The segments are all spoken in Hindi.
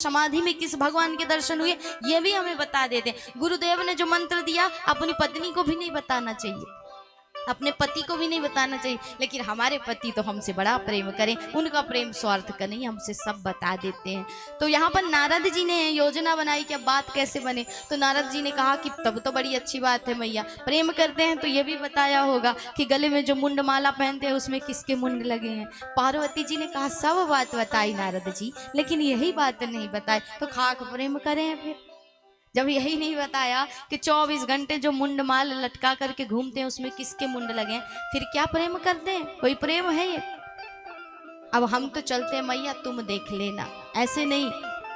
समाधि में किस भगवान के दर्शन हुए ये भी हमें बता देते हैं। गुरुदेव ने जो मंत्र दिया अपनी पत्नी को भी नहीं बताना चाहिए, अपने पति को भी नहीं बताना चाहिए, लेकिन हमारे पति तो हमसे बड़ा प्रेम करें, उनका प्रेम स्वार्थ का नहीं, हमसे सब बता देते हैं। तो यहाँ पर नारद जी ने योजना बनाई कि अब बात कैसे बने। तो नारद जी ने कहा कि तब तो बड़ी अच्छी बात है मैया, प्रेम करते हैं तो ये भी बताया होगा कि गले में जो मुंड माला पहनते हैं उसमें किसके मुंड लगे हैं। पार्वती जी ने कहा सब बात बताई नारद जी, लेकिन यही बात नहीं बताई, तो खाक प्रेम करें फिर। जब यही नहीं बताया कि 24 घंटे जो मुंड माल लटका करके घूमते हैं उसमें किसके मुंड लगे हैं, फिर क्या प्रेम करते हैं? कोई प्रेम है ये? अब हम तो चलते हैं मैया तुम देख लेना, ऐसे नहीं।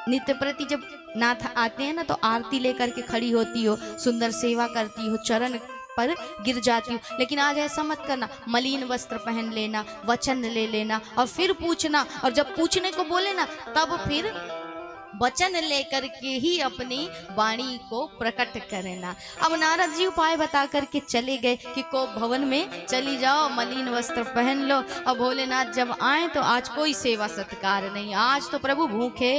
नित्य प्रति जब नाथ आते हैं ना तो आरती लेकर के खड़ी होती हो, सुंदर सेवा करती हो, चरण पर गिर जाती हो, लेकिन आज ऐसा मत करना। मलिन वस्त्र पहन लेना, वचन ले लेना और फिर पूछना, और जब पूछने को बोले ना तब फिर वचन लेकर के ही अपनी वाणी को प्रकट करना। अब नारद जी उपाय बता करके चले गए कि कोप भवन में चली जाओ, मलिन वस्त्र पहन लो, और भोलेनाथ जब आए तो आज कोई सेवा सत्कार नहीं, आज तो प्रभु भूखे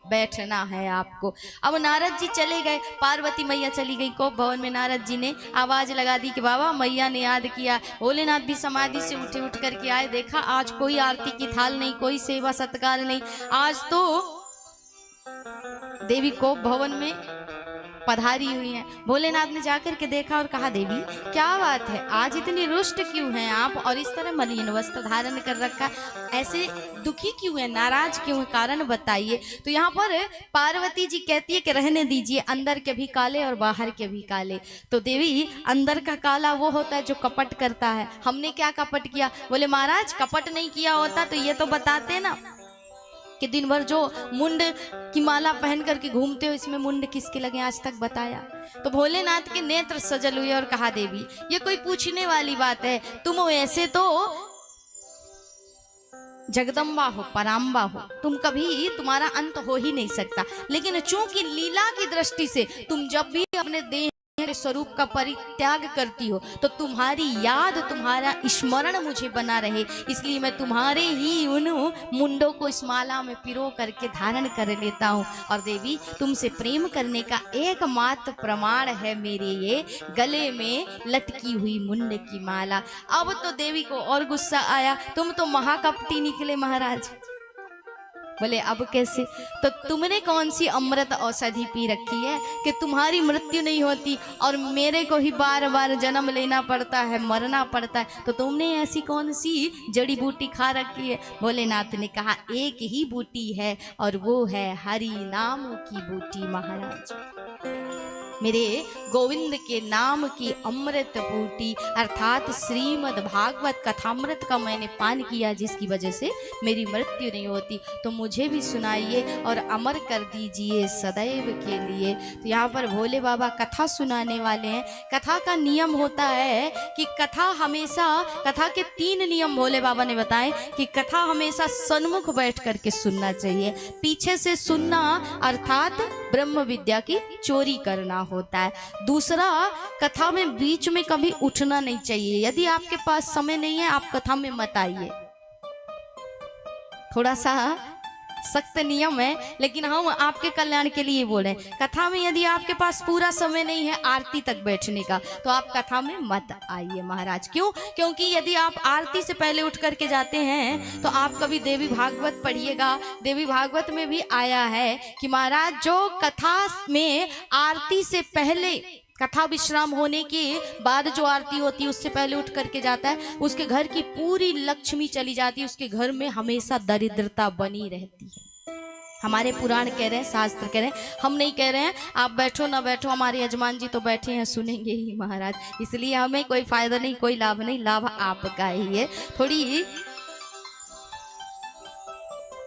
बैठना है आपको। अब नारद जी चले गए, पार्वती मैया चली गई कोप भवन में। नारद जी ने आवाज लगा दी कि बाबा मैया ने याद किया। भोलेनाथ भी समाधि से उठ करके आए, देखा आज कोई आरती की थाल नहीं, कोई सेवा सत्कार नहीं, आज तो देवी कोप भवन में पधारी हुई है। भोलेनाथ ने जाकर के देखा और कहा देवी क्या बात है, आज इतनी रुष्ट क्यों हैं आप, और इस तरह मलिन वस्त्र धारण कर रखा, ऐसे दुखी क्यों है, नाराज क्यों है, कारण बताइए। तो यहाँ पर पार्वती जी कहती है कि रहने दीजिए, अंदर के भी काले और बाहर के भी काले। तो देवी अंदर का काला वो होता है जो कपट करता है, हमने क्या कपट किया? बोले महाराज कपट नहीं किया होता तो ये तो बताते ना कि दिन भर जो मुंड की माला पहन करके घूमते हो इसमें मुंड किसके लगे, आज तक बताया। तो भोलेनाथ के नेत्र सजल हुए और कहा देवी ये कोई पूछने वाली बात है, तुम वैसे तो जगदम्बा हो, पराम्बा हो, तुम कभी तुम्हारा अंत हो ही नहीं सकता, लेकिन चूंकि लीला की दृष्टि से तुम जब भी अपने देह स्वरूप का परित्याग करती हो तो तुम्हारी याद, तुम्हारा स्मरण मुझे बना रहे, इसलिए मैं तुम्हारे ही उन मुंडों को इस माला में पिरो करके धारण कर लेता हूँ। और देवी तुमसे प्रेम करने का एकमात्र प्रमाण है मेरे ये गले में लटकी हुई मुंड की माला। अब तो देवी को और गुस्सा आया, तुम तो महाकपटी निकले महाराज। बोले अब कैसे? तो तुमने कौन सी अमृत औषधि पी रखी है कि तुम्हारी मृत्यु नहीं होती और मेरे को ही बार बार जन्म लेना पड़ता है, मरना पड़ता है? तो तुमने ऐसी कौन सी जड़ी बूटी खा रखी है? भोलेनाथ ने कहा एक ही बूटी है और वो है हरि नाम की बूटी महाराज। मेरे गोविंद के नाम की अमृत बूटी अर्थात श्रीमद् भागवत कथामृत का मैंने पान किया, जिसकी वजह से मेरी मृत्यु नहीं होती। तो मुझे भी सुनाइए और अमर कर दीजिए सदैव के लिए। तो यहाँ पर भोले बाबा कथा सुनाने वाले हैं। कथा का नियम होता है कि कथा हमेशा, कथा के 3 नियम भोले बाबा ने बताए कि कथा हमेशा सन्मुख बैठ करके सुनना चाहिए, पीछे से सुनना अर्थात ब्रह्म विद्या की चोरी करना होता है। दूसरा, कथा में बीच में कभी उठना नहीं चाहिए। यदि आपके पास समय नहीं है आप कथा में मत आइए। थोड़ा सा सख्त नियम है लेकिन हम आपके कल्याण के लिए बोल रहे हैं। कथा में यदि आपके पास पूरा समय नहीं है आरती तक बैठने का तो आप कथा में मत आइए महाराज। क्यों? क्योंकि यदि आप आरती से पहले उठ करके जाते हैं तो आप कभी देवी भागवत पढ़िएगा। देवी भागवत में भी आया है कि महाराज जो कथा में आरती से पहले, कथा विश्राम होने के बाद जो आरती होती है उससे पहले उठ करके जाता है, उसके घर की पूरी लक्ष्मी चली जाती है, उसके घर में हमेशा दरिद्रता बनी रहती है। हमारे पुराण कह रहे हैं, शास्त्र कह रहे हैं, हम नहीं कह रहे हैं। आप बैठो ना बैठो, हमारे यजमान जी तो बैठे हैं, सुनेंगे ही महाराज। इसलिए हमें कोई फायदा नहीं, कोई लाभ नहीं, लाभ आपका ही है। थोड़ी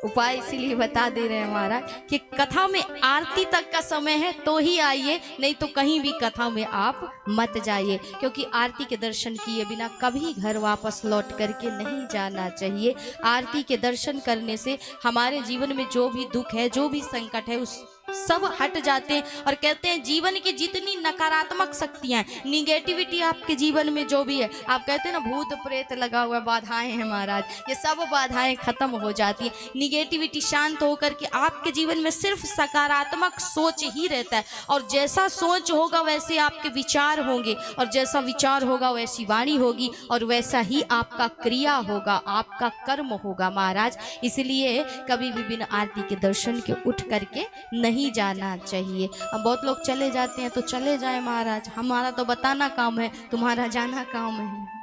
उपाय इसीलिए बता दे रहे हैं महाराज कि कथा में आरती तक का समय है तो ही आइए, नहीं तो कहीं भी कथा में आप मत जाइए, क्योंकि आरती के दर्शन किए बिना कभी घर वापस लौट करके नहीं जाना चाहिए। आरती के दर्शन करने से हमारे जीवन में जो भी दुख है, जो भी संकट है, उस सब हट जाते हैं और कहते हैं जीवन की जितनी नकारात्मक शक्तियां हैं, निगेटिविटी आपके जीवन में जो भी है, आप कहते हैं ना भूत प्रेत लगा हुआ बाधाएं हैं महाराज, ये सब बाधाएं खत्म हो जाती है। निगेटिविटी शांत होकर के आपके जीवन में सिर्फ सकारात्मक सोच ही रहता है, और जैसा सोच होगा वैसे आपके विचार होंगे, और जैसा विचार होगा वैसी वाणी होगी, और वैसा ही आपका क्रिया होगा, आपका कर्म होगा महाराज। इसलिए कभी भी बिना आरती के दर्शन के उठ करके नहीं जाना चाहिए। अब बहुत लोग चले जाते हैं तो चले जाए महाराज, हमारा तो बताना काम है, तुम्हारा जाना काम है,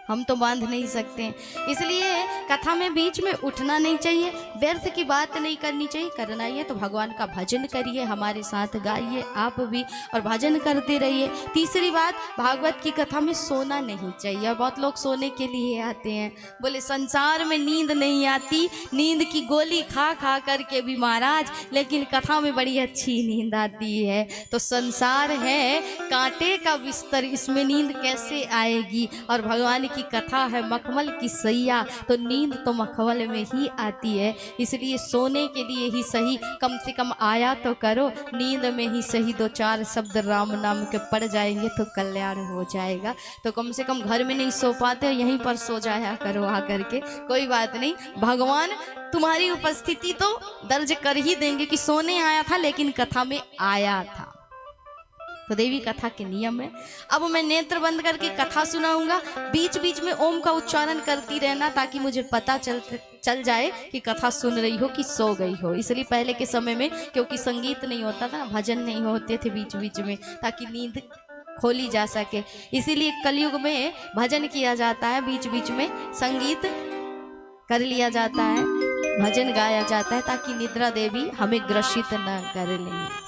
हम तो बांध नहीं सकते हैं। इसलिए कथा में बीच में उठना नहीं चाहिए, व्यर्थ की बात नहीं करनी चाहिए। करना ही है तो भगवान का भजन करिए, हमारे साथ गाइए आप भी, और भजन करते रहिए। तीसरी बात, भागवत की कथा में सोना नहीं चाहिए। बहुत लोग सोने के लिए आते हैं, बोले संसार में नींद नहीं आती, नींद की गोली खा खा करके भी महाराज, लेकिन कथा में बड़ी अच्छी नींद आती है। तो संसार है कांटे का बिस्तर, इसमें नींद कैसे आएगी? और भगवान की कथा है मखमल की सैया, तो नींद तो मखमल में ही आती है। इसलिए सोने के लिए ही सही कम से कम आया तो करो, नींद में ही सही दो चार शब्द राम नाम के पड़ जाएंगे तो कल्याण हो जाएगा। तो कम से कम घर में नहीं सो पाते, यहीं पर सो जाया करो आकर के, कोई बात नहीं, भगवान तुम्हारी उपस्थिति तो दर्ज कर ही देंगे कि सोने आया था लेकिन कथा में आया था। तो देवी कथा के नियम है। अब मैं नेत्र बंद करके कथा सुनाऊंगा, बीच बीच में ओम का उच्चारण करती रहना, ताकि मुझे पता चल जाए कि कथा सुन रही हो कि सो गई हो। इसलिए पहले के समय में क्योंकि संगीत नहीं होता था, भजन नहीं होते थे बीच बीच में, ताकि नींद खोली जा सके। इसीलिए कलयुग में भजन किया जाता है, बीच बीच में संगीत कर लिया जाता है, भजन गाया जाता है, ताकि निद्रा देवी हमें ग्रसित न कर ले।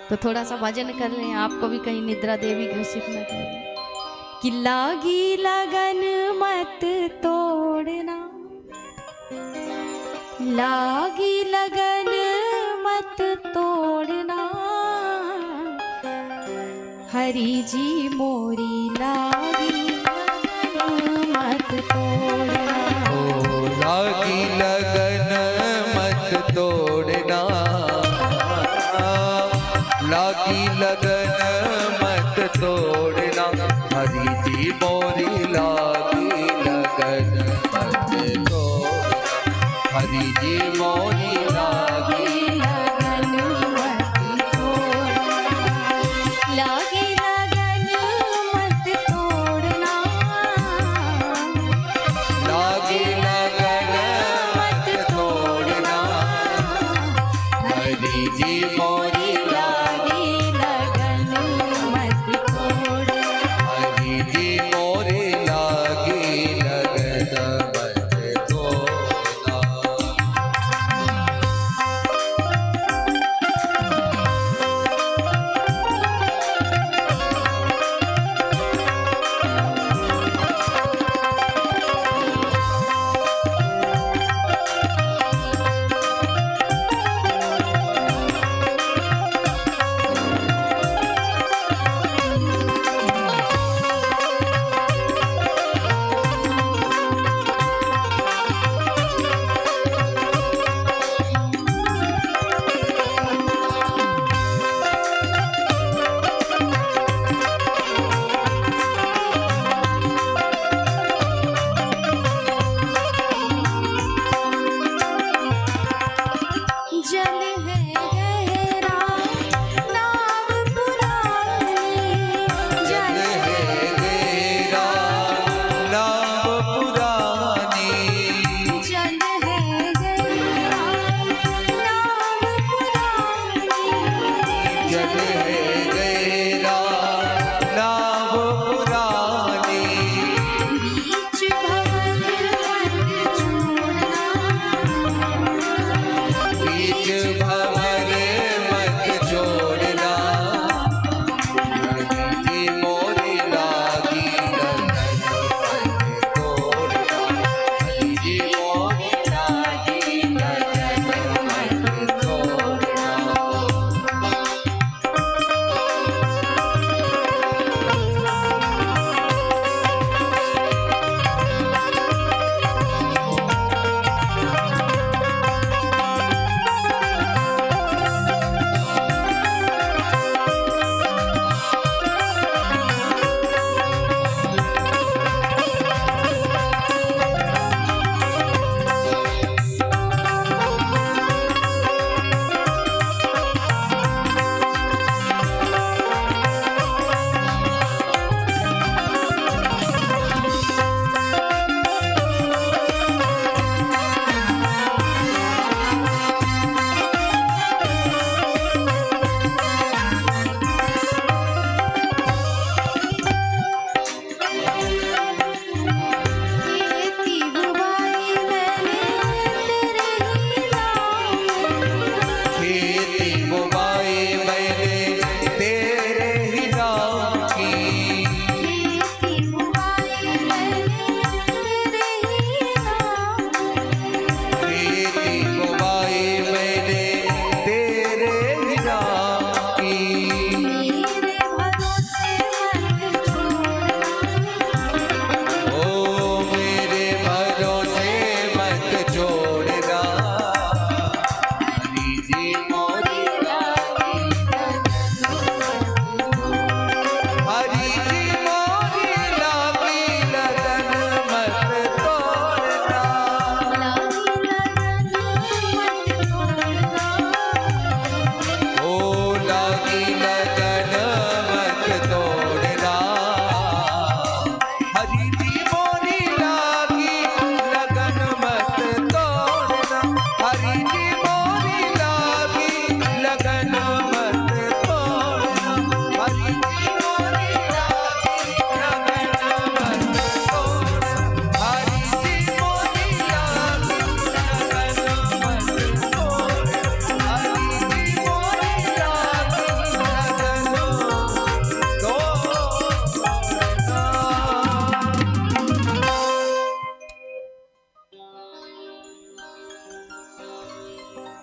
तो थोड़ा सा भजन कर लें, आपको भी कहीं निद्रा देवी ग्रसित न करे। कि लागी लगन मत तोड़ना, लागी लगन मत तोड़ना, हरि जी मोरी लागी लगन मत तोड़ना, लागी लगन मत तोड़ना, लागी लगन मत तोड़ना, हरि जी मोरी लागी लगन मत तोड़ना, हरि जी मोरी लागी लगन मत तोड़ना, लागी लगन मत तोड़ना, लागी लगन मत तोड़ना, हरि जी मोरी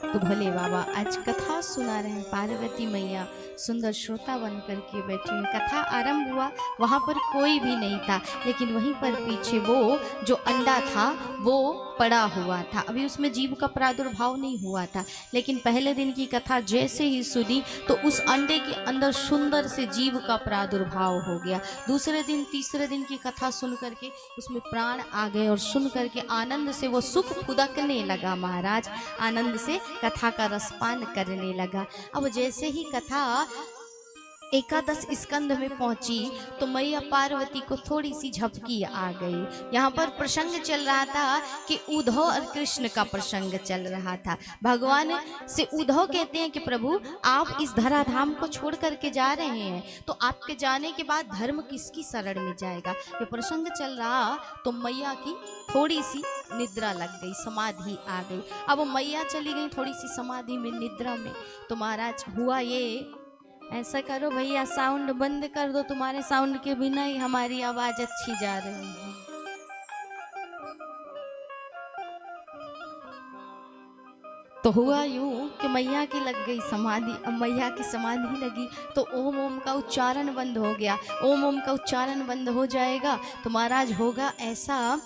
तो भोले बाबा आज कथा सुना रहे हैं। पार्वती मैया सुंदर श्रोता बन करके बैठी हुई। कथा आरंभ हुआ, वहाँ पर कोई भी नहीं था, लेकिन वहीं पर पीछे वो जो अंडा था वो पड़ा हुआ था। अभी उसमें जीव का प्रादुर्भाव नहीं हुआ था, लेकिन पहले दिन की कथा जैसे ही सुनी तो उस अंडे के अंदर सुंदर से जीव का प्रादुर्भाव हो गया। दूसरे दिन तीसरे दिन की कथा सुन करके उसमें प्राण आ गए और सुन करके आनंद से वो सुख फुदकने लगा। महाराज आनंद से कथा का रसपान करने लगा। अब जैसे ही कथा एकादश स्कंध में पहुंची तो मैया पार्वती को थोड़ी सी झपकी आ गई। यहाँ पर प्रसंग चल रहा था कि उद्धव और कृष्ण का प्रसंग चल रहा था। भगवान से उद्धव कहते हैं कि प्रभु आप इस धराधाम को छोड़ करके जा रहे हैं, तो आपके जाने के बाद धर्म किसकी शरण में जाएगा। ये प्रसंग चल रहा तो मैया की थोड़ी सी निद्रा लग गई, समाधि आ गई। अब मैया चली गई थोड़ी सी समाधि में, निद्रा में। तो महाराज हुआ ये, ऐसा करो भैया साउंड बंद कर दो, तुम्हारे साउंड के बिना ही हमारी आवाज अच्छी जा रही है। तो हुआ यूं कि मैया की लग गई समाधि। अब मैया की समाधि लगी तो ओम ओम का उच्चारण बंद हो गया। ओम ओम का उच्चारण बंद हो जाएगा तो महाराज होगा ऐसा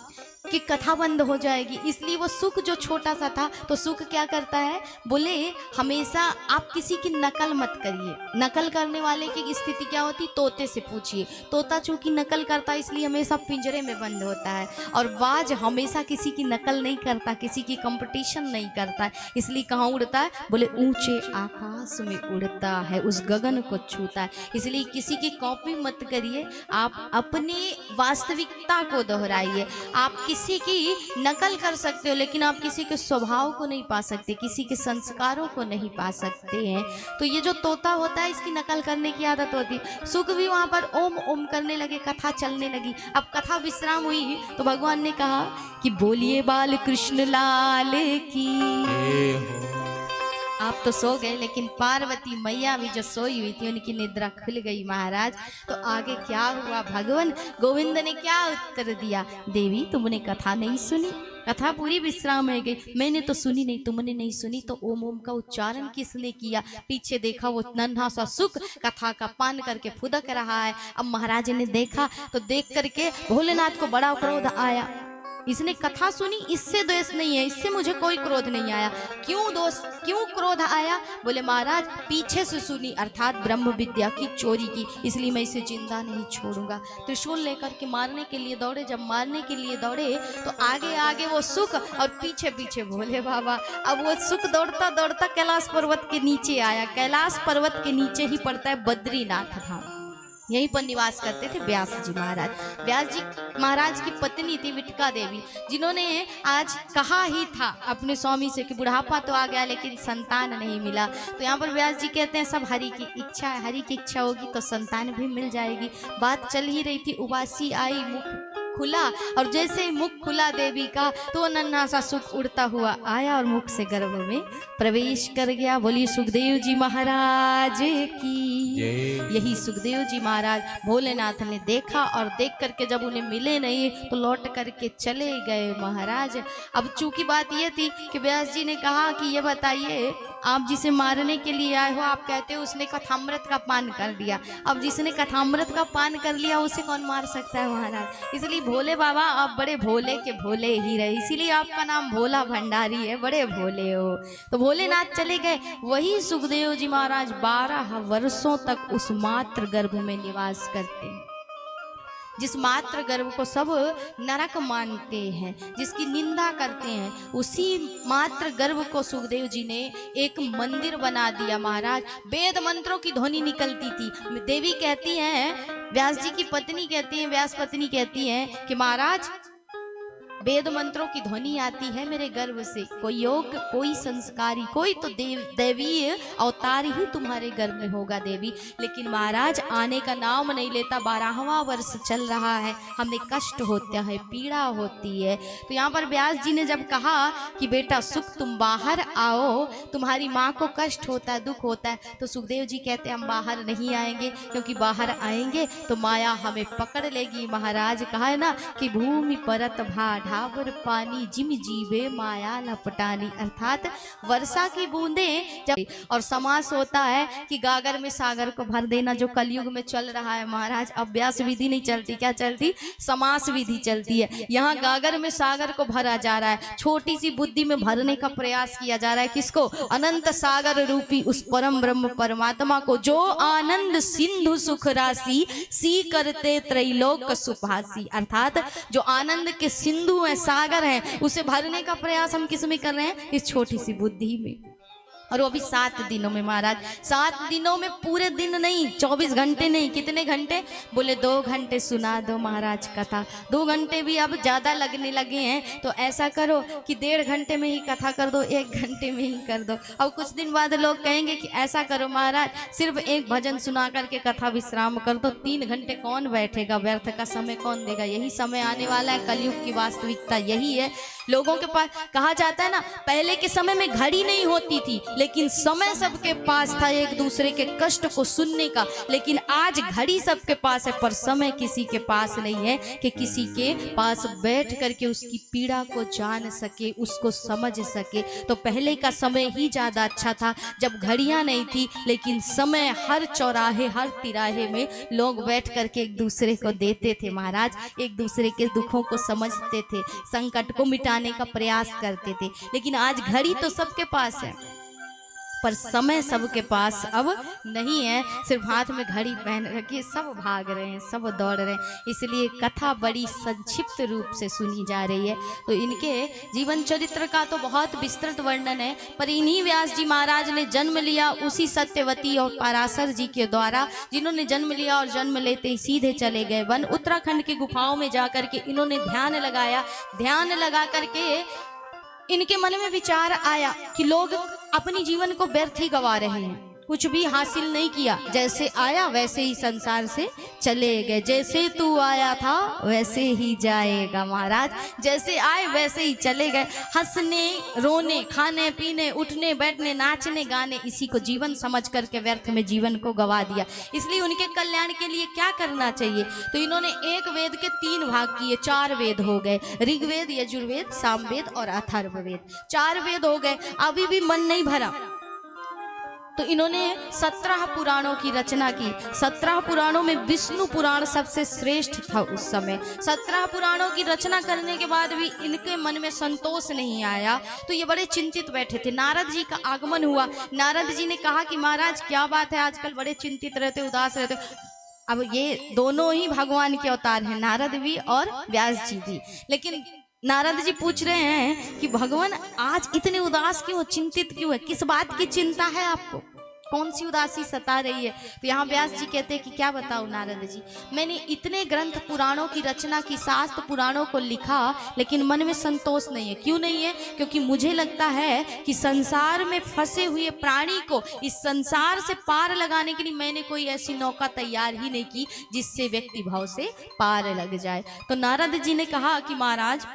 कि कथा बंद हो जाएगी। इसलिए वो सुख जो छोटा सा था, तो सुख क्या करता है, बोले हमेशा आप किसी की नकल मत करिए। नकल करने वाले की स्थिति क्या होती, तोते से पूछिए। तोता चूंकि नकल करता है इसलिए हमेशा पिंजरे में बंद होता है, और बाज हमेशा किसी की नकल नहीं करता, किसी की कंपटीशन नहीं करता है, इसलिए कहाँ उड़ता है, बोले ऊंचे आकाश में उड़ता है, उस गगन को छूता है। इसलिए किसी की कॉपी मत करिए, आप अपनी वास्तविकता को दोहराइए। आप किसी की नकल कर सकते हो लेकिन आप किसी के स्वभाव को नहीं पा सकते, किसी के संस्कारों को नहीं पा सकते हैं। तो ये जो तोता होता है इसकी नकल करने की आदत होती है। सुख भी वहां पर ओम ओम करने लगे, कथा चलने लगी। अब कथा विश्राम हुई तो भगवान ने कहा कि बोलिए बाल कृष्ण लाल की। आप तो सो गए, लेकिन पार्वती मैया भी जो सोई हुई थी उनकी निद्रा खुल गई। महाराज तो आगे क्या हुआ, भगवान गोविंद ने क्या उत्तर दिया, देवी तुमने कथा नहीं सुनी, कथा पूरी विश्राम है गई, मैंने तो सुनी नहीं, तुमने नहीं सुनी, तो ओम ओम का उच्चारण किसने किया। पीछे देखा वो नन्हा सा सुख कथा का पान करके फुदक रहा है। अब महाराज ने देखा तो देख करके भोलेनाथ को बड़ा क्रोध आया। इसने कथा सुनी, इससे द्वेष नहीं है, इससे मुझे कोई क्रोध नहीं आया। क्यों दोष, क्यों क्रोध आया, बोले महाराज पीछे से सुनी अर्थात ब्रह्म विद्या की चोरी की, इसलिए मैं इसे जिंदा नहीं छोड़ूंगा। त्रिशूल लेकर के मारने के लिए दौड़े। जब मारने के लिए दौड़े तो आगे आगे वो सुख और पीछे पीछे भोले बाबा। अब वो सुख दौड़ता दौड़ता कैलाश पर्वत के नीचे आया। कैलाश पर्वत के नीचे ही पड़ता है बद्रीनाथ धाम, यहीं पर निवास करते थे व्यास जी महाराज। व्यास जी महाराज की पत्नी थी विटका देवी, जिन्होंने आज कहा ही था अपने स्वामी से कि बुढ़ापा तो आ गया लेकिन संतान नहीं मिला। तो यहाँ पर व्यास जी कहते हैं सब हरि की इच्छा है, हरि की इच्छा होगी तो संतान भी मिल जाएगी। बात चल ही रही थी, उबासी आई, मुख खुला, और जैसे ही मुख खुला देवी का तो नन्हा सा सुख उड़ता हुआ आया और मुख से गर्भ में प्रवेश कर गया। बोलिए सुखदेव जी महाराज की। यही सुखदेव जी महाराज भोलेनाथ ने देखा, और देख करके जब उन्हें मिले नहीं तो लौट करके चले गए महाराज। अब चूंकि बात ये थी कि व्यास जी ने कहा कि ये बताइए आप जिसे मारने के लिए आए हो, आप कहते हो उसने कथामृत का पान कर लिया। अब जिसने कथामृत का पान कर लिया उसे कौन मार सकता है महाराज। इसलिए भोले बाबा आप बड़े भोले के भोले ही रहे, इसीलिए आपका नाम भोला भंडारी है, बड़े भोले हो। तो भोलेनाथ चले गए। वही सुखदेव जी महाराज 12 वर्षों तक उस मात्र गर्भ में निवास करते हैं, जिस मात्र गर्भ को सब नरक मानते हैं, जिसकी निंदा करते हैं, उसी मात्र गर्भ को सुखदेव जी ने एक मंदिर बना दिया महाराज। वेद मंत्रों की ध्वनि निकलती थी। देवी कहती हैं, व्यास जी की पत्नी कहती हैं, व्यास पत्नी कहती हैं कि महाराज वेद मंत्रों की ध्वनि आती है मेरे गर्भ से, कोई योग, कोई संस्कारी, कोई तो दैवीय अवतार ही तुम्हारे गर्भ में होगा देवी। लेकिन महाराज आने का नाम नहीं लेता। 12वां वर्ष चल रहा है, हमें कष्ट होता है, पीड़ा होती है। तो यहाँ पर व्यास जी ने जब कहा कि बेटा सुख तुम बाहर आओ, तुम्हारी माँ को कष्ट होता है, दुख होता है, तो सुखदेव जी कहते हम बाहर नहीं आएंगे, क्योंकि बाहर आएंगे तो माया हमें पकड़ लेगी। महाराज कहा है ना कि भूमि परत भा ढाबर पानी जिम जीवे माया लपटानी, अर्थात वर्षा की बूंदें जब, और समास होता है कि गागर में सागर को भर देना, जो कलयुग में चल रहा है महाराज। अभ्यास विधि नहीं चलती, क्या चलती? समास विधि चलती है। यहाँ गागर में सागर को भरा जा रहा है, छोटी सी बुद्धि में भरने का प्रयास किया जा रहा है। किसको? अनंत सागर रूपी उस परम ब्रह्म परमात्मा को, जो आनंद सिंधु सुख राशि सी करते त्रैलोक सुभासी, अर्थात जो आनंद के सिंधु है, सागर है, उसे भरने का प्रयास हम किस में कर रहे हैं? इस छोटी सी बुद्धि में। और वो भी 7 दिनों में महाराज। 7 दिनों में, पूरे दिन नहीं, 24 घंटे नहीं, कितने घंटे? बोले 2 घंटे सुना दो महाराज कथा। 2 घंटे भी अब ज्यादा लगने लगे हैं, तो ऐसा करो कि 1.5 घंटे में ही कथा कर दो, 1 घंटे में ही कर दो। अब कुछ दिन बाद लोग कहेंगे कि ऐसा करो महाराज, सिर्फ एक भजन सुना करके कथा विश्राम कर दो। 3 घंटे कौन बैठेगा? व्यर्थ का समय कौन देगा? यही समय आने वाला है, कलयुग की वास्तविकता यही है। लोगों के पास, कहा जाता है ना, पहले के समय में घड़ी नहीं होती थी, लेकिन समय सबके पास था एक दूसरे के कष्ट को सुनने का। लेकिन आज घड़ी सबके पास है, पर समय किसी के पास नहीं है कि किसी के पास बैठ करके उसकी पीड़ा को जान सके, उसको समझ सके। तो पहले का समय ही ज्यादा अच्छा था, जब घड़ियां नहीं थी, लेकिन समय हर चौराहे, हर तिराहे में लोग बैठ करके एक दूसरे को देते थे महाराज, एक दूसरे के दुखों को समझते थे, संकट को मिटाने का प्रयास करते थे। लेकिन आज घड़ी तो सबके पास है, पर समय सबके पास अब नहीं है। सिर्फ हाथ में घड़ी पहन रखी, सब भाग रहे हैं, सब दौड़ रहे हैं। इसलिए कथा बड़ी संक्षिप्त रूप से सुनी जा रही है। तो इनके जीवन चरित्र का तो बहुत विस्तृत वर्णन है, पर इन्हीं व्यास जी महाराज ने जन्म लिया उसी सत्यवती और पराशर जी के द्वारा, जिन्होंने जन्म लिया और जन्म लेते ही सीधे चले गए वन। उत्तराखंड की गुफाओं में जाकर के इन्होंने ध्यान लगाया। ध्यान लगा करके इनके मन में विचार आया कि लोग अपनी जीवन को व्यर्थ ही गवा रहे हैं, कुछ भी हासिल नहीं किया। जैसे आया वैसे ही संसार से चले गए, जैसे तू आया था वैसे ही जाएगा महाराज, जैसे आए वैसे ही चले गए। हंसने रोने, खाने पीने, उठने बैठने, नाचने गाने, इसी को जीवन समझ करके व्यर्थ में जीवन को गवा दिया। इसलिए उनके कल्याण के लिए क्या करना चाहिए? तो इन्होंने एक वेद के 3 भाग किए, 4 वेद हो गए, ऋग्वेद, यजुर्वेद, सामवेद और अथर्ववेद। 4 वेद हो गए, अभी भी मन नहीं भरा, तो इन्होंने 17 पुराणों की रचना की। 17 पुराणों में विष्णु पुराण सबसे श्रेष्ठ था उस समय। 17 पुराणों की रचना करने के बाद भी इनके मन में संतोष नहीं आया, तो ये बड़े चिंतित बैठे थे। नारद जी का आगमन हुआ। नारद जी ने कहा कि महाराज क्या बात है, आजकल बड़े चिंतित रहते, उदास रहते। अब ये दोनों ही भगवान के अवतार हैं, नारद भी और व्यास जी भी। लेकिन नारद जी पूछ रहे हैं कि भगवान आज इतने उदास क्यों, चिंतित क्यों है, किस बात की चिंता है आपको, कौन सी उदासी सता रही है? तो यहाँ व्यास जी कहते हैं कि क्या बताऊं नारद जी, मैंने इतने ग्रंथ पुराणों की रचना की, शास्त्र पुराणों को लिखा, लेकिन मन में संतोष नहीं है। क्यों नहीं है? क्योंकि मुझे लगता है कि संसार में फंसे हुए प्राणी को इस संसार से पार लगाने के लिए मैंने कोई ऐसी नौका तैयार ही नहीं की जिससे व्यक्ति भाव से पार लग जाए। तो नारद जी ने कहा कि महाराज,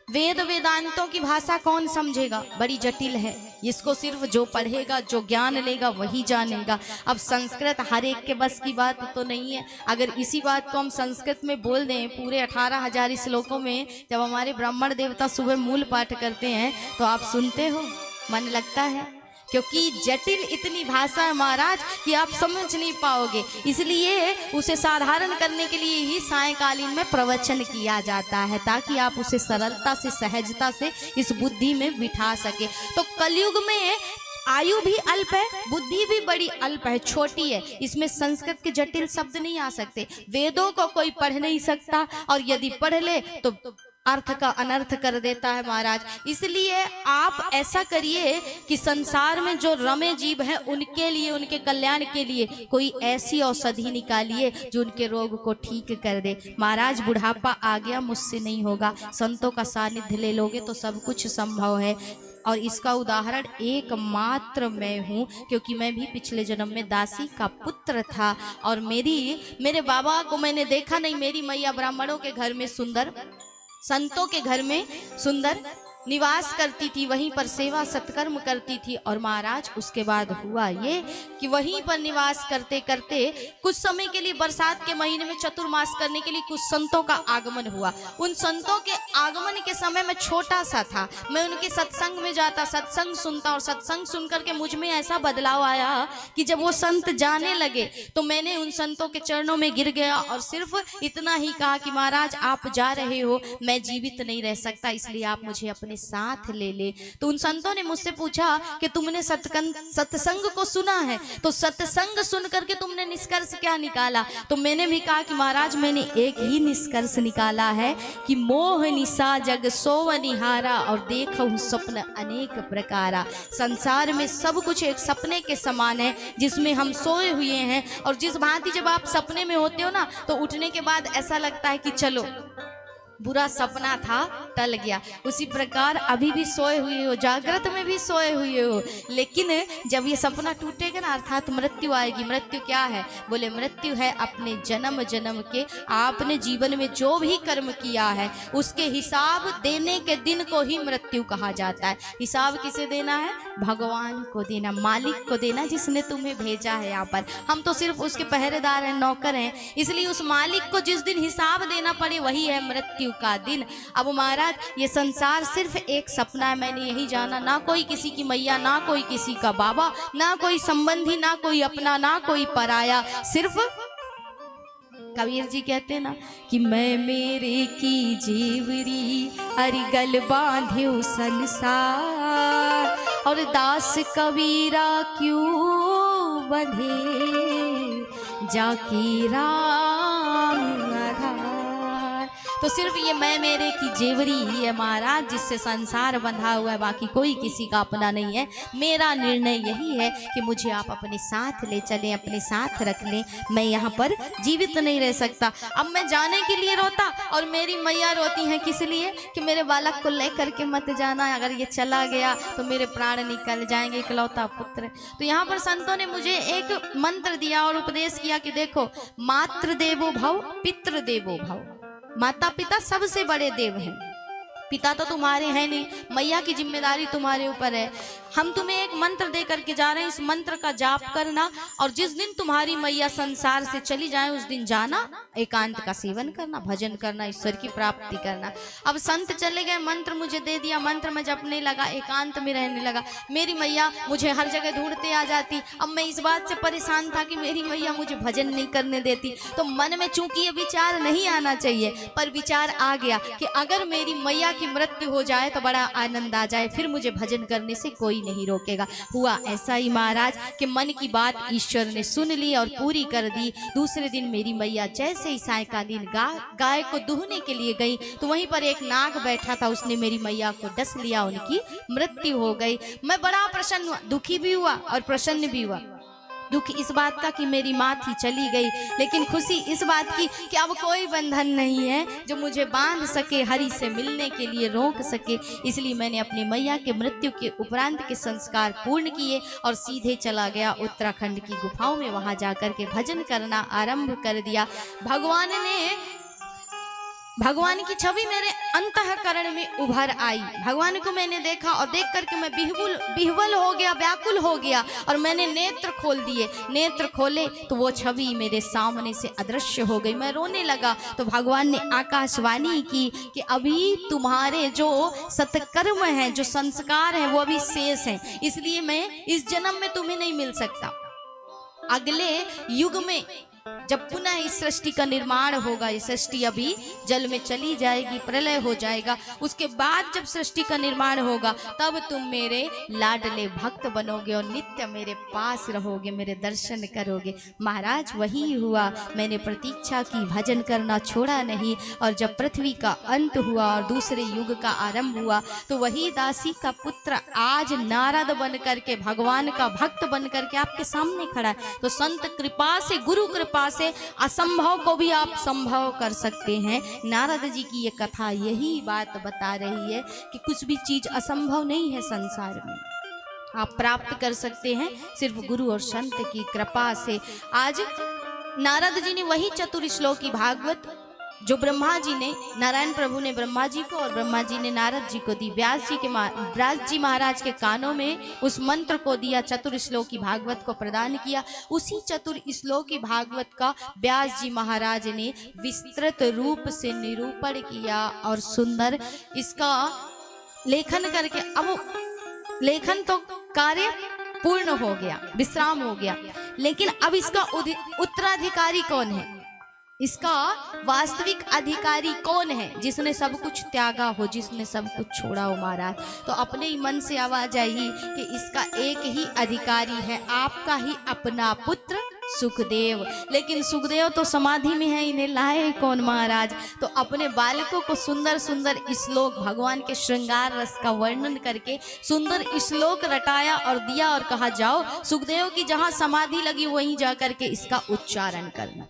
वेद वेदांतों की भाषा कौन समझेगा, बड़ी जटिल है, इसको सिर्फ जो पढ़ेगा, जो ज्ञान लेगा वही जानेगा। अब संस्कृत हर एक के बस की बात तो नहीं है। अगर इसी बात को हम संस्कृत में बोल दें पूरे 18,000 श्लोकों में, जब हमारे ब्राह्मण देवता सुबह मूल पाठ करते हैं तो आप सुनते हो, मन लगता है, क्योंकि जटिल इतनी भाषा है महाराज कि आप समझ नहीं पाओगे। इसलिए उसे साधारण करने के लिए ही सायंकालीन में प्रवचन किया जाता है, ताकि आप उसे सरलता से, सहजता से इस बुद्धि में बिठा सके। तो कलयुग में आयु भी अल्प है, बुद्धि भी बड़ी अल्प है, छोटी है, इसमें संस्कृत के जटिल शब्द नहीं आ सकते। वेदों को कोई पढ़ नहीं सकता, और यदि पढ़ ले तो अर्थ का अनर्थ कर देता है महाराज। इसलिए आप ऐसा करिए कि संसार में जो रमे जीव है उनके लिए, उनके कल्याण के लिए कोई ऐसी औषधि निकालिए जो उनके रोग को ठीक कर दे। महाराज बुढ़ापा आ गया, मुझसे नहीं होगा, संतों का सानिध्य ले लोगे तो सब कुछ संभव है। और इसका उदाहरण एकमात्र मैं हूँ, क्योंकि मैं भी पिछले जन्म में दासी का पुत्र था, और मेरे बाबा को मैंने देखा नहीं। मेरी मैया ब्राह्मणों के घर में सुंदर, संतों के घर में सुंदर, निवास करती थी, वहीं पर सेवा सत्कर्म करती थी। और महाराज उसके बाद हुआ ये कि वहीं पर निवास करते करते कुछ समय के लिए बरसात के महीने में चतुर्मास करने के लिए कुछ संतों का आगमन हुआ। उन संतों के आगमन के समय मैं छोटा सा था, मैं उनके सत्संग में जाता, सत्संग सुनता, और सत्संग सुन करके मुझ में ऐसा बदलाव आया कि जब वो संत जाने लगे तो मैंने उन संतों के चरणों में गिर गया और सिर्फ इतना ही कहा कि महाराज आप जा रहे हो, मैं जीवित नहीं रह सकता, इसलिए आप मुझे अपने साथ ले ले। तो उन संतों ने मुझसे पूछा कि तुमने सत्संग को सुना है, तो सत्संग सुन करके तुमने निष्कर्ष क्या निकाला? तो मैंने भी कहा कि महाराज मैंने एक ही निष्कर्ष निकाला है कि मोह निशा जग सोव निहारा और देखो स्वप्न अनेक प्रकारा। संसार में सब कुछ एक सपने के समान है जिसमें हम सोए हुए हैं, और जिस भांति जब आप सपने में होते हो ना तो उठने के बाद ऐसा लगता है कि चलो बुरा सपना था टल गया, उसी प्रकार अभी भी सोए हुए हो, जागृत में भी सोए हुए हो, लेकिन जब ये सपना टूटेगा ना अर्थात मृत्यु आएगी। मृत्यु क्या है? बोले मृत्यु है अपने जन्म जन्म के आपने जीवन में जो भी कर्म किया है उसके हिसाब देने के दिन को ही मृत्यु कहा जाता है। हिसाब किसे देना है? भगवान को देना, मालिक को देना, जिसने तुम्हें भेजा है यहाँ पर। हम तो सिर्फ उसके पहरेदार हैं, नौकर हैं, इसलिए उस मालिक को जिस दिन हिसाब देना पड़े वही है मृत्यु का दिन। अब महाराज ये संसार सिर्फ एक सपना है, मैंने यही जाना, ना कोई किसी की मैया, ना कोई किसी का बाबा, ना कोई संबंधी, ना कोई अपना, ना कोई पराया। सिर्फ कबीर जी कहते हैं ना कि मैं मेरे की जेवरी हरि गल बांध्यो संसार, और दास कबीरा क्यों बंधे जाकी राम आधार। तो सिर्फ ये मैं मेरे की जेवरी ही है महाराज जिससे संसार बंधा हुआ है, बाकी कोई किसी का अपना नहीं है। मेरा निर्णय यही है कि मुझे आप अपने साथ ले चलें, अपने साथ रख लें, मैं यहाँ पर जीवित नहीं रह सकता। अब मैं जाने के लिए रोता और मेरी मैया रोती हैं किस लिए? कि मेरे बालक को लेकर के मत जाना, अगर ये चला गया तो मेरे प्राण निकल जाएंगे, इकलौता पुत्र। तो यहाँ पर संतों ने मुझे एक मंत्र दिया और उपदेश किया कि देखो मातृ देवो भव पितृ देवो भव, माता पिता सबसे बड़े देव हैं, पिता तो तुम्हारे हैं नहीं, मैया की जिम्मेदारी तुम्हारे ऊपर है। हम तुम्हें एक मंत्र दे करके जा रहे हैं, इस मंत्र का जाप करना, और जिस दिन तुम्हारी मैया संसार से चली जाए उस दिन जाना, एकांत का सेवन करना, भजन करना, ईश्वर की प्राप्ति करना। अब संत चले गए, मंत्र मुझे दे दिया, मंत्र में जपने लगा, एकांत में रहने लगा। मेरी मैया मुझे हर जगह ढूंढते आ जाती। अब मैं इस बात से परेशान था कि मेरी मैया मुझे भजन नहीं करने देती। तो मन में चूंकि ये विचार नहीं आना चाहिए, पर विचार आ गया कि अगर मेरी मैया की मृत्यु हो जाए तो बड़ा आनंद आ जाए, फिर मुझे भजन करने से कोई नहीं रोकेगा। हुआ ऐसा ही महाराज कि मन की बात ईश्वर ने सुन ली और पूरी कर दी। दूसरे दिन मेरी मैया जैसे ही सायंकालीन गाय को दूहने के लिए गई तो वहीं पर एक नाग बैठा था, उसने मेरी मैया को डस लिया, उनकी मृत्यु हो गई। मैं बड़ा प्रसन्न हुआ, दुखी भी हुआ और प्रसन्न भी हुआ। दुख इस बात का कि मेरी माँ थी चली गई, लेकिन खुशी इस बात की कि अब कोई बंधन नहीं है जो मुझे बांध सके, हरि से मिलने के लिए रोक सके। इसलिए मैंने अपनी मैया के मृत्यु के उपरांत के संस्कार पूर्ण किए और सीधे चला गया उत्तराखंड की गुफाओं में, वहां जाकर के भजन करना आरंभ कर दिया। भगवान की छवि मेरे अंतःकरण में उभर आई। भगवान को मैंने देखा और देख करके मैं बिहवल हो गया, व्याकुल हो गया, और मैंने नेत्र खोल दिए। नेत्र खोले तो वो छवि मेरे सामने से अदृश्य हो गई। मैं रोने लगा तो भगवान ने आकाशवाणी की कि अभी तुम्हारे जो सत्कर्म हैं, जो संस्कार हैं, वो अभी शेष हैं, इसलिए मैं इस जन्म में तुम्हें नहीं मिल सकता। अगले युग में जब पुनः इस सृष्टि का निर्माण होगा, ये सृष्टि अभी जल में चली जाएगी, प्रलय हो जाएगा, उसके बाद जब सृष्टि का निर्माण होगा तब तुम मेरे लाडले भक्त बनोगे और नित्य मेरे पास रहोगे, मेरे दर्शन करोगे। महाराज वही हुआ, मैंने प्रतीक्षा की, भजन करना छोड़ा नहीं। और जब पृथ्वी का अंत हुआ और दूसरे युग का आरंभ हुआ तो वही दासी का पुत्र आज नारद बन करके, भगवान का भक्त बन करके आपके सामने खड़ा है। तो संत कृपा से, गुरु कृपा से असंभव को भी आप संभव कर सकते हैं। नारद जी की ये कथा यही बात बता रही है कि कुछ भी चीज असंभव नहीं है संसार में, आप प्राप्त कर सकते हैं सिर्फ गुरु और संत की कृपा से। आज नारद जी ने वही चतुर श्लोकी भागवत जो ब्रह्मा जी ने, नारायण प्रभु ने ब्रह्मा जी को और ब्रह्मा जी ने नारद जी को दी। व्यास जी महाराज के कानों में उस मंत्र को दिया, चतुर श्लोकी भागवत को प्रदान किया। उसी चतुर श्लोकी भागवत का व्यास जी महाराज ने विस्तृत रूप से निरूपण किया और सुंदर इसका लेखन करके, अब लेखन तो कार्य पूर्ण हो गया, विश्राम हो गया, लेकिन अब इसका उत्तराधिकारी कौन है, इसका वास्तविक अधिकारी कौन है, जिसने सब कुछ त्यागा हो, जिसने सब कुछ छोड़ा हो महाराज। तो अपने ही मन से आवाज आई कि इसका एक ही अधिकारी है, आपका ही अपना पुत्र सुखदेव। लेकिन सुखदेव तो समाधि में है, इन्हें लाए कौन महाराज। तो अपने बालकों को सुंदर सुंदर श्लोक, भगवान के श्रृंगार रस का वर्णन करके सुंदर श्लोक रटाया और दिया और कहा, जाओ सुखदेव की जहां समाधि लगी वहीं जाकर के इसका उच्चारण करना।